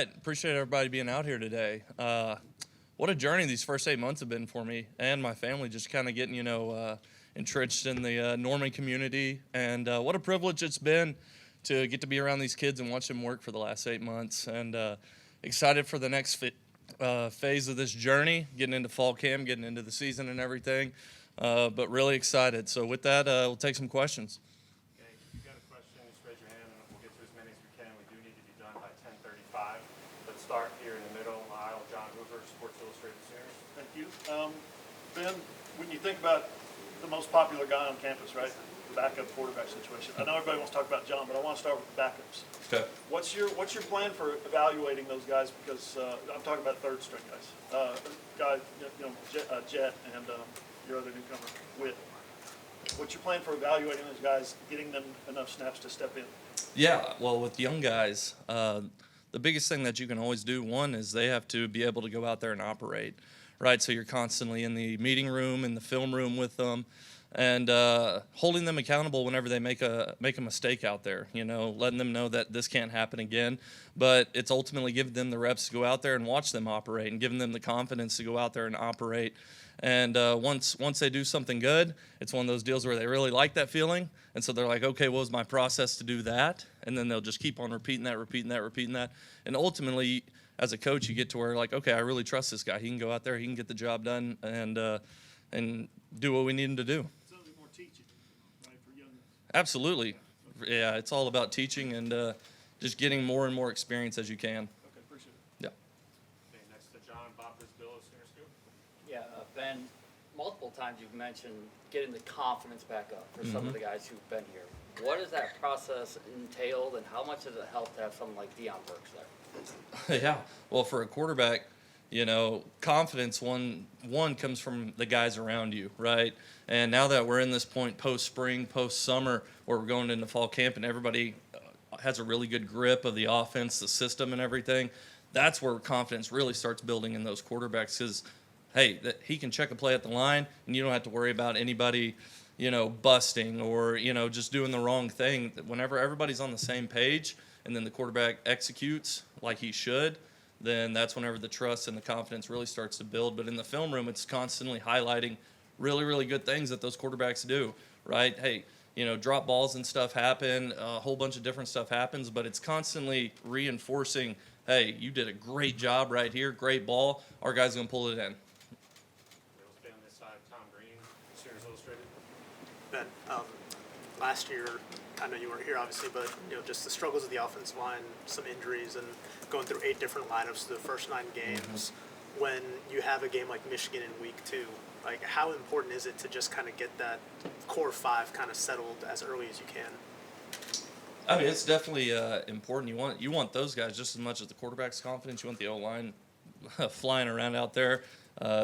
right. Appreciate everybody being out here today. What a journey these first 8 months have been for me and my family, just kind of getting, entrenched in the Norman community. And what a privilege it's been to get to be around these kids and watch them work for the last 8 months. And excited for the next phase of this journey, getting into fall camp, getting into the season and everything. But really excited. So with that, we'll take some questions. Okay, if you've got a question, just raise your hand and we'll get to as many as we can. We do need to be done by 10:35. Let's start here in the middle aisle. John Hoover, Sports Illustrated Sooners. Thank you. Ben, when you think about the most popular guy on campus, right, the backup quarterback situation, I know everybody wants to talk about John, but I want to start with the backups. Okay. What's your plan for evaluating those guys? Because I'm talking about third string guys. Jet and your other newcomer, Witt. What's your plan for evaluating those guys, getting them enough snaps to step in? Yeah, well, with young guys, the biggest thing that you can always do, one, is they have to be able to go out there and operate, right? So you're constantly in the meeting room, in the film room with them, and holding them accountable whenever they make a mistake out there, letting them know that this can't happen again. But it's ultimately giving them the reps to go out there and watch them operate and giving them the confidence to go out there and operate. And once they do something good, it's one of those deals where they really like that feeling. And so they're like, okay, what was my process to do that? And then they'll just keep on repeating that. And ultimately, as a coach, you get to where, like, okay, I really trust this guy. He can go out there, he can get the job done, and do what we need him to do. Sounds like more teaching, right, for young guys. Absolutely. Yeah, it's all about teaching and just getting more and more experience as you can. Okay, appreciate it. Yeah. Okay, next to John, Bob Brisbillo, Sooner Scoop. Yeah, Ben, multiple times you've mentioned getting the confidence back up for some of the guys who've been here. What does that process entailed, and how much does it help to have someone like Deion Burks there? Yeah. Well, for a quarterback, confidence one comes from the guys around you, right? And now that we're in this point post-spring, post-summer, where we're going into fall camp and everybody has a really good grip of the offense, the system and everything, that's where confidence really starts building in those quarterbacks because, hey, he can check a play at the line and you don't have to worry about anybody, busting or, just doing the wrong thing. Whenever everybody's on the same page and then the quarterback executes like he should, then that's whenever the trust and the confidence really starts to build. But in the film room, it's constantly highlighting really, really good things that those quarterbacks do, right? Hey, drop balls and stuff happen, a whole bunch of different stuff happens, but it's constantly reinforcing, hey, you did a great job right here, great ball, our guy's going to pull it in. We'll stay on this side. Tom Green, Sooners Illustrated. Ben, last year, I know you weren't here obviously, but just the struggles of the offensive line, some injuries, and going through 8 different lineups through the first 9 games. When you have a game like Michigan in week 2, like how important is it to just kind of get that core 5 kind of settled as early as you can? I mean, it's definitely important. You want those guys just as much as the quarterback's confidence. You want the O-line flying around out there,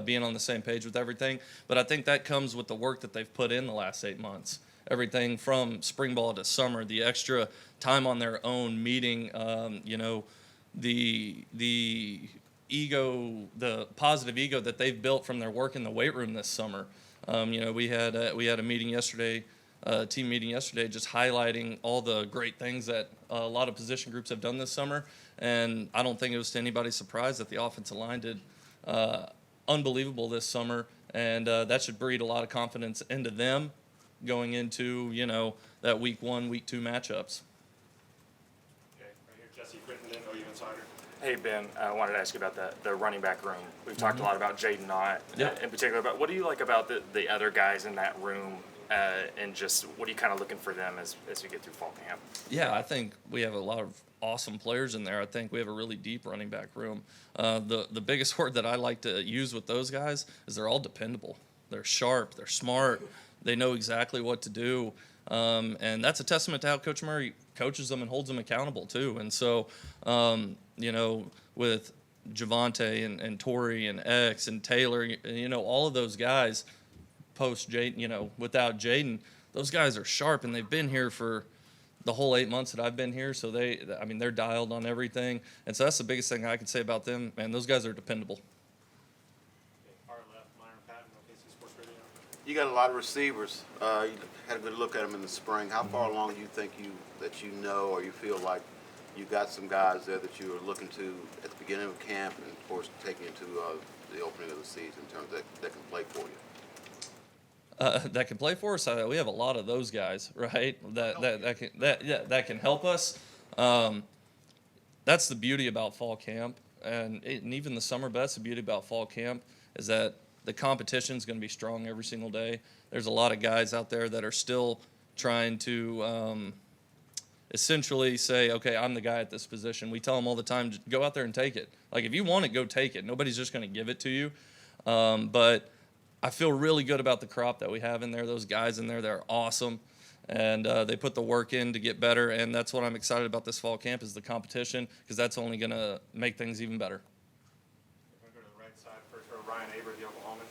being on the same page with everything. But I think that comes with the work that they've put in the last 8 months. Everything from spring ball to summer, the extra time on their own, meeting, the ego, the positive ego that they've built from their work in the weight room this summer. We had a meeting yesterday, team meeting yesterday, just highlighting all the great things that a lot of position groups have done this summer. And I don't think it was to anybody's surprise that the offensive line did unbelievable this summer, and that should breed a lot of confidence into them going into, that week 1, week 2 matchups. Okay, right here, Jesse Crittenden, OU Insider. Hey, Ben, I wanted to ask you about the running back room. We've talked a lot about Jaden in particular, but what do you like about the other guys in that room, and just what are you kind of looking for them as we get through fall camp? Yeah, I think we have a lot of awesome players in there. I think we have a really deep running back room. The biggest word that I like to use with those guys is they're all dependable. They're sharp. They're smart. They know exactly what to do. And that's a testament to how Coach Murray coaches them and holds them accountable, too. And so, with Javante and Torrey and X and Taylor, all of those guys post Jaden, without Jaden, those guys are sharp, and they've been here for the whole 8 months that I've been here. So they're dialed on everything. And so that's the biggest thing I can say about them. Man, those guys are dependable. You got a lot of receivers. You had a good look at them in the spring. How far along do you think that you know or you feel like you got some guys there that you are looking to at the beginning of camp, and of course taking into the opening of the season in terms of that can play for you. That can play for us. We have a lot of those guys, right? That can help us. That's the beauty about fall camp, and even the summer. But that's the beauty about fall camp is that the competition is going to be strong every single day. There's a lot of guys out there that are still trying to essentially say, okay, I'm the guy at this position. We tell them all the time, just go out there and take it. Like, if you want it, go take it. Nobody's just going to give it to you. But I feel really good about the crop that we have in there. Those guys in there, they're awesome. And they put the work in to get better. And that's what I'm excited about this fall camp is the competition, because that's only going to make things even better. We're going to go to the right side first row. Ryan Aber, the Oklahoman.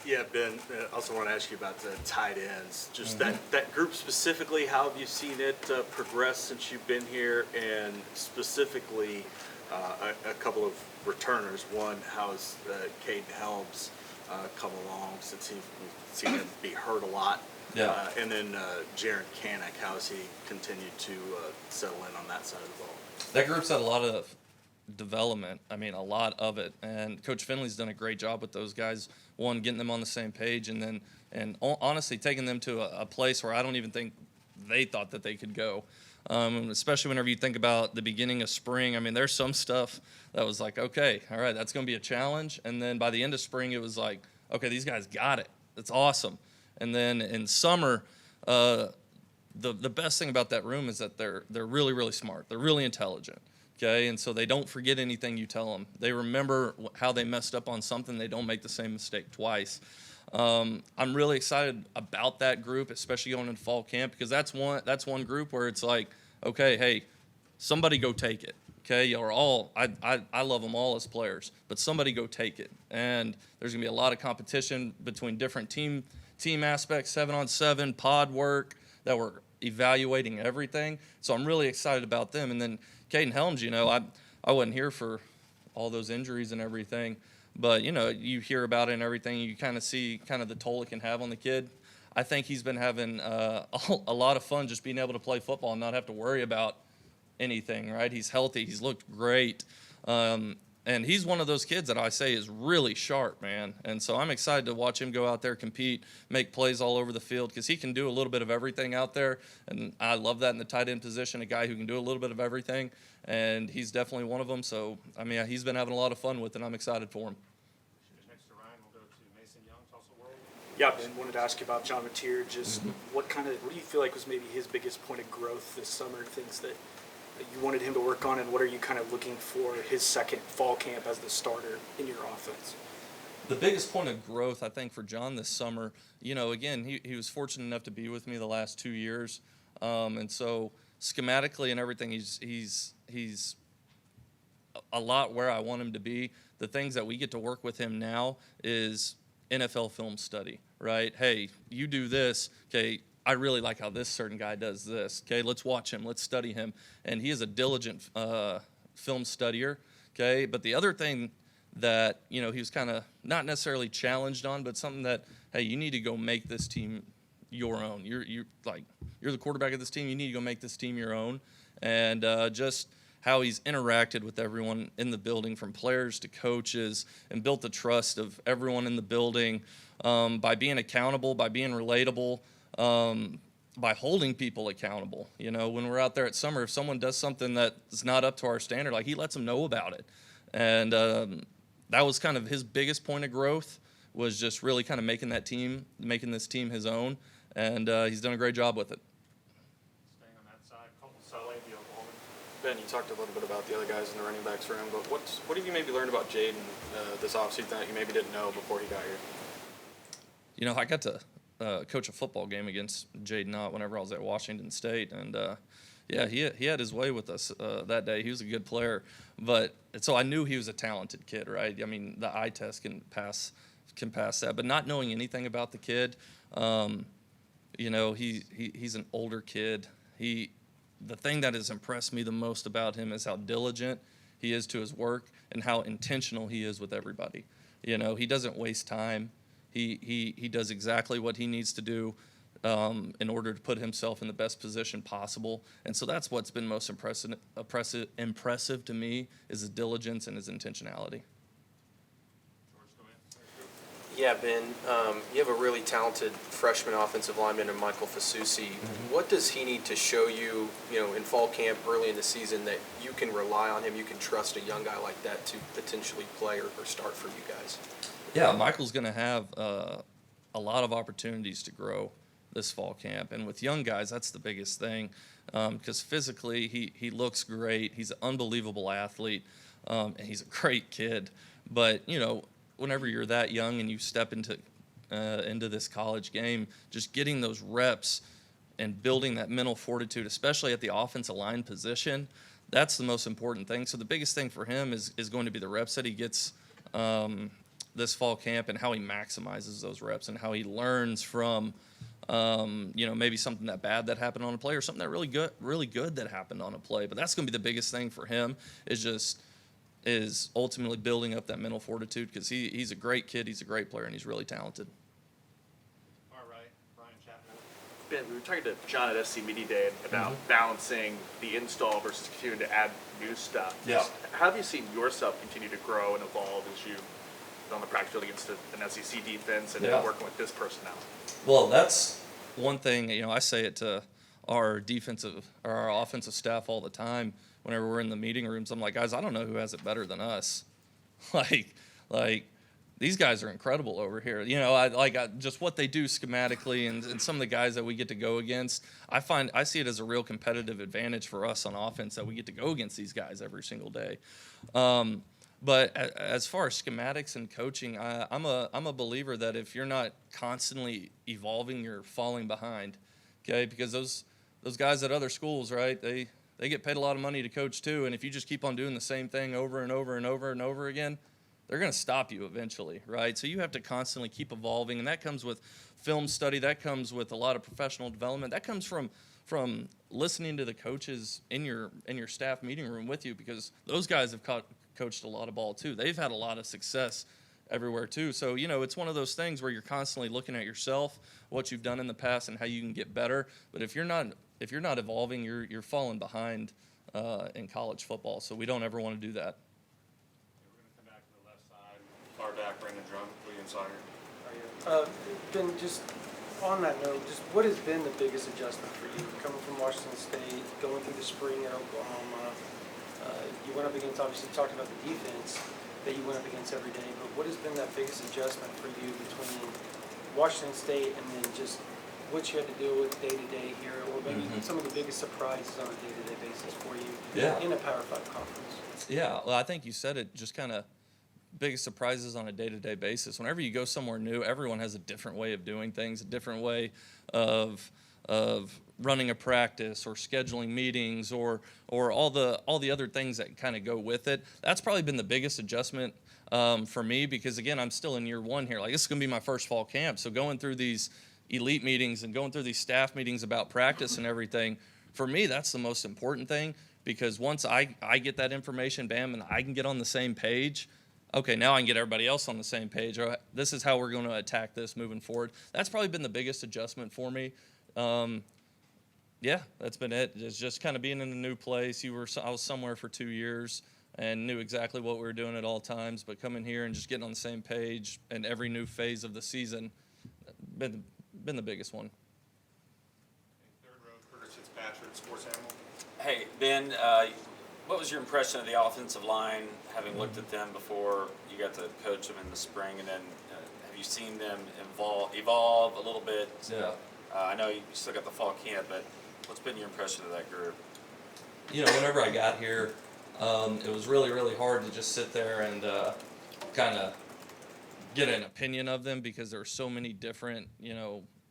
Yeah, Ben, I also want to ask you about the tight ends. Just that group specifically, how have you seen it progress since you've been here? And specifically, a couple of returners. One, how's Caden Helms come along since we've seen him be hurt a lot? Yeah. And then Jiren, how has he continued to settle in on that side of the ball? That group's had a lot of development. I mean, a lot of it. And Coach Finley's done a great job with those guys. One, getting them on the same page, and honestly taking them to a place where I don't even think they thought that they could go. Especially whenever you think about the beginning of spring. I mean, there's some stuff that was like, okay, all right, that's going to be a challenge. And then by the end of spring, it was like, okay, these guys got it. That's awesome. And then in summer, the best thing about that room is that they're really, really smart. They're really intelligent. Okay, and so they don't forget anything you tell them. They remember how they messed up on something. They don't make the same mistake twice. I'm really excited about that group, especially going into fall camp, because that's one group where it's like, okay, hey, somebody go take it. Okay, or all I love them all as players, but somebody go take it. And there's gonna be a lot of competition between different team aspects, 7-on-7, pod work, that we're evaluating everything. So I'm really excited about them. And then Caden Helms, I wasn't here for all those injuries and everything, but you hear about it and everything. You kind of see kind of the toll it can have on the kid. I think he's been having a lot of fun just being able to play football and not have to worry about anything. Right? He's healthy. He's looked great. And he's one of those kids that I say is really sharp, man. And so I'm excited to watch him go out there, compete, make plays all over the field, because he can do a little bit of everything out there. And I love that in the tight end position, a guy who can do a little bit of everything. And he's definitely one of them. So, I mean, he's been having a lot of fun with it, and I'm excited for him. Next to Ryan, we'll go to Mason Young, Tulsa World. Yeah, Ben, wanted to ask you about John Mateer. Just what do you feel like was maybe his biggest point of growth this summer? Things that you wanted him to work on, and what are you kind of looking for his second fall camp as the starter in your offense? The biggest point of growth, I think, for John this summer, again, he was fortunate enough to be with me the last 2 years. And so schematically and everything, he's a lot where I want him to be. The things that we get to work with him now is NFL film study, right? Hey, you do this, okay, I really like how this certain guy does this. Okay, let's watch him. Let's study him. And he is a diligent film studier. Okay, but the other thing that he was kind of not necessarily challenged on, but something that, hey, you need to go make this team your own. You're the quarterback of this team. You need to go make this team your own. And just how he's interacted with everyone in the building, from players to coaches, and built the trust of everyone in the building by being accountable, by being relatable. By holding people accountable. When we're out there at summer, if someone does something that's not up to our standard, like, he lets them know about it. And that was kind of his biggest point of growth, was just really kind of making this team his own. And he's done a great job with it. Staying on that side, Colton Sully, the Oklahoman. Ben, you talked a little bit about the other guys in the running backs room, but what have you maybe learned about Jaden this offseason that you maybe didn't know before he got here? I got to coach a football game against Jaden whenever I was at Washington State, and he had his way with us that day. He was a good player, but so I knew he was a talented kid, right? I mean, the eye test can pass that, but not knowing anything about the kid, he's an older kid. The thing that has impressed me the most about him is how diligent he is to his work and how intentional he is with everybody. He doesn't waste time. He does exactly what he needs to do. in order to put himself in the best position possible. And so that's what's been most impressive to me is his diligence and his intentionality. Yeah, Ben, you have a really talented freshman offensive lineman in Michael Fasusi. What does he need to show you, in fall camp early in the season that you can rely on him, you can trust a young guy like that to potentially play or start for you guys? Yeah, Michael's going to have a lot of opportunities to grow this fall camp. And with young guys, that's the biggest thing because physically he looks great. He's an unbelievable athlete, and he's a great kid. But, whenever you're that young and you step into this college game, just getting those reps and building that mental fortitude, especially at the offensive line position, that's the most important thing. So the biggest thing for him is going to be the reps that he gets this fall camp and how he maximizes those reps and how he learns from, maybe something that bad that happened on a play or something that really good that happened on a play. But that's going to be the biggest thing for him is ultimately building up that mental fortitude because he's a great kid, he's a great player, and he's really talented. All right, Brian Chapman. Ben, we were talking to John at SC Media Day about balancing the install versus continuing to add new stuff. Yeah. How have you seen yourself continue to grow and evolve as you on the practice field against an SEC defense and working with this personnel? Well, that's one thing, I say it to our offensive staff all the time. Whenever we're in the meeting rooms, I'm like, guys, I don't know who has it better than us. like these guys are incredible over here. Just what they do schematically and some of the guys that we get to go against. I see it as a real competitive advantage for us on offense that we get to go against these guys every single day. But as far as schematics and coaching, I'm a believer that if you're not constantly evolving, you're falling behind. Okay, because those guys at other schools, right? They get paid a lot of money to coach too, and if you just keep on doing the same thing over and over and over and over again, they're going to stop you eventually, right? So you have to constantly keep evolving, and that comes with film study. That comes with a lot of professional development. That comes from listening to the coaches in your staff meeting room with you because those guys have coached a lot of ball too. They've had a lot of success everywhere too. So, it's one of those things where you're constantly looking at yourself, what you've done in the past, and how you can get better. But if you're not evolving, you're falling behind in college football. So we don't ever want to do that. We're going to come back to the left side. Far back, Brandon Drum, William Sawyer. Ben, just on that note, just what has been the biggest adjustment for you coming from Washington State, going through the spring at Oklahoma? You went up against, obviously, talked about the defense that you went up against every day, but what has been that biggest adjustment for you between Washington State and then just what you had to deal with day-to-day here, or maybe some of the biggest surprises on a day-to-day basis for you in a Power 5 conference? Yeah, well, I think you said it, just kind of biggest surprises on a day-to-day basis. Whenever you go somewhere new, everyone has a different way of doing things, a different way of running a practice or scheduling meetings or all the other things that kind of go with it. That's probably been the biggest adjustment for me because, again, I'm still in year one here. Like, this is going to be my first fall camp, so going through these elite meetings and going through these staff meetings about practice and everything, for me, that's the most important thing because once I get that information, bam, and I can get on the same page, okay, now I can get everybody else on the same page. Or this is how we're going to attack this moving forward. That's probably been the biggest adjustment for me. Yeah, that's been it. It's just kind of being in a new place. I was somewhere for 2 years and knew exactly what we were doing at all times, but coming here and just getting on the same page in every new phase of the season, been the biggest one. Third row, Curtis Fitzpatrick, Sports Animal. Hey, Ben, what was your impression of the offensive line, having looked at them before you got to coach them in the spring, and then have you seen them evolve a little bit? Yeah. I know you still got the fall camp, but what's been your impression of that group? Whenever I got here, it was really, really hard to just sit there and kind of get an opinion of them because there were so many different,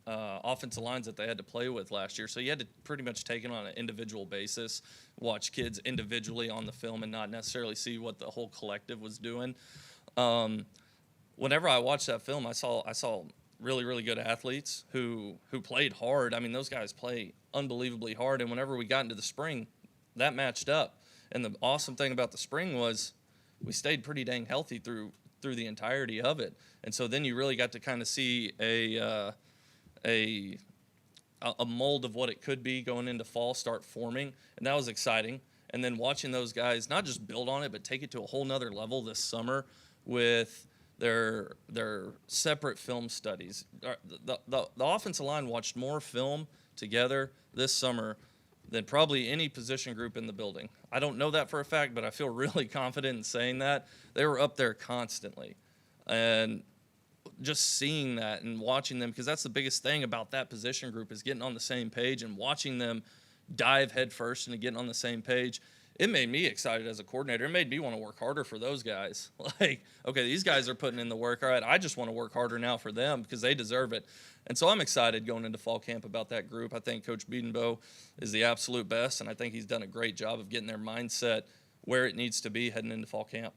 offensive lines that they had to play with last year. So you had to pretty much take it on an individual basis, watch kids individually on the film and not necessarily see what the whole collective was doing. Whenever I watched that film, I saw really, really good athletes who played hard. I mean, those guys play unbelievably hard. And whenever we got into the spring, that matched up. And the awesome thing about the spring was we stayed pretty dang healthy through the entirety of it. And so then you really got to kind of see a a mold of what it could be going into fall start forming, and that was exciting. And then watching those guys not just build on it, but take it to a whole nother level this summer with their separate film studies. The offensive line watched more film together this summer than probably any position group in the building. I don't know that for a fact, but I feel really confident in saying that. They were up there constantly. And just seeing that and watching them, because that's the biggest thing about that position group is getting on the same page and watching them dive headfirst into getting on the same page. It made me excited as a coordinator. It made me want to work harder for those guys. Like, okay, these guys are putting in the work. All right, I just want to work harder now for them because they deserve it. And so I'm excited going into fall camp about that group. I think Coach Biedenbow is the absolute best, and I think he's done a great job of getting their mindset where it needs to be heading into fall camp.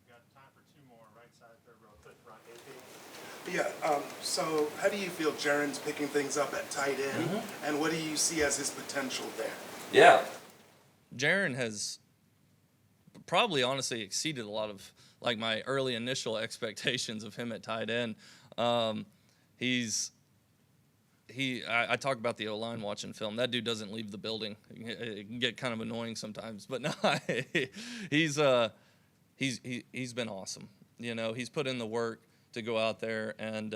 We've got time for two more. Right side, third row, fifth front, AP. Yeah, so how do you feel Jiren's picking things up at tight end, and what do you see as his potential there? Yeah. Jiren has probably honestly exceeded a lot of like my early initial expectations of him at tight end. I talk about the O-line watching film. That dude doesn't leave the building. It can get kind of annoying sometimes, but no, he's been awesome. You know, he's put in the work to go out there and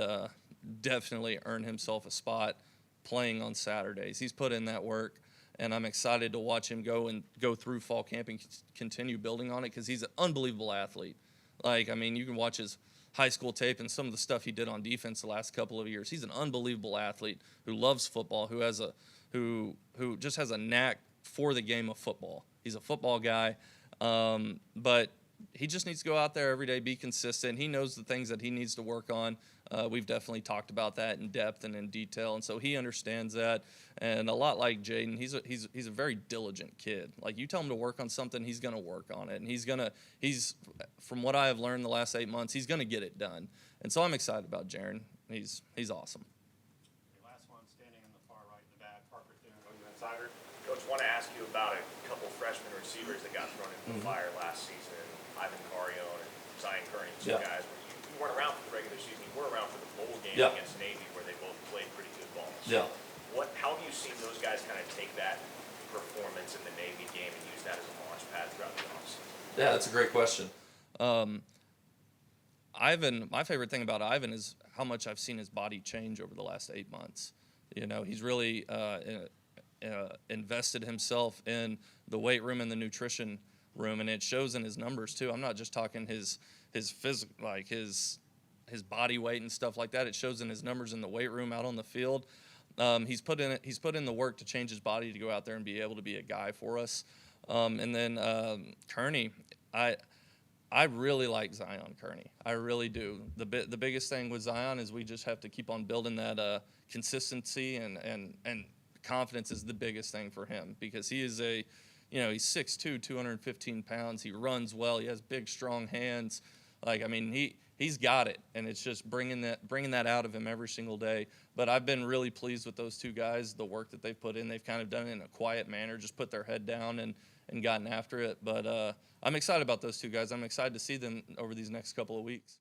definitely earn himself a spot playing on Saturdays. He's put in that work, and I'm excited to watch him go through fall camp and continue building on it because he's an unbelievable athlete. Like, I mean, you can watch his high school tape and some of the stuff he did on defense the last couple of years. He's an unbelievable athlete who loves football, who just has a knack for the game of football. He's a football guy, but he just needs to go out there every day, be consistent. He knows the things that he needs to work on. We've definitely talked about that in depth and in detail, and so he understands that. And a lot like Jaden, he's a very diligent kid. Like, you tell him to work on something, he's going to work on it, and he's from what I have learned the last 8 months, he's going to get it done. And so I'm excited about Jiren. He's awesome. Okay, last one, standing in the far right in the back, Parker Thune, OU Insider. Coach, want to ask you about a couple freshman receivers that got thrown into the fire last season, Ivan Carrion and Zion Kearney, two guys. You weren't around for the regular season. You were around for the bowl game against Navy, where they both played pretty good ball. Yeah. How have you seen those guys kind of take that performance in the Navy game and use that as a launch pad throughout the offseason? Yeah, that's a great question. Ivan, my favorite thing about Ivan is how much I've seen his body change over the last 8 months. You know, he's really invested himself in the weight room and the nutrition room, and it shows in his numbers too. I'm not just talking his physical, like his body weight and stuff like that. It shows in his numbers in the weight room, out on the field. He's put in the work to change his body to go out there and be able to be a guy for us. And then Kearney, I really like Zion Kearney. I really do. The biggest thing with Zion is we just have to keep on building that consistency, and confidence is the biggest thing for him, because he is he's 6'2", 215 pounds. He runs well. He has big, strong hands. Like, I mean, he's got it, and it's just bringing that out of him every single day. But I've been really pleased with those two guys, the work that they've put in. They've kind of done it in a quiet manner, just put their head down and gotten after it. But I'm excited about those two guys. I'm excited to see them over these next couple of weeks.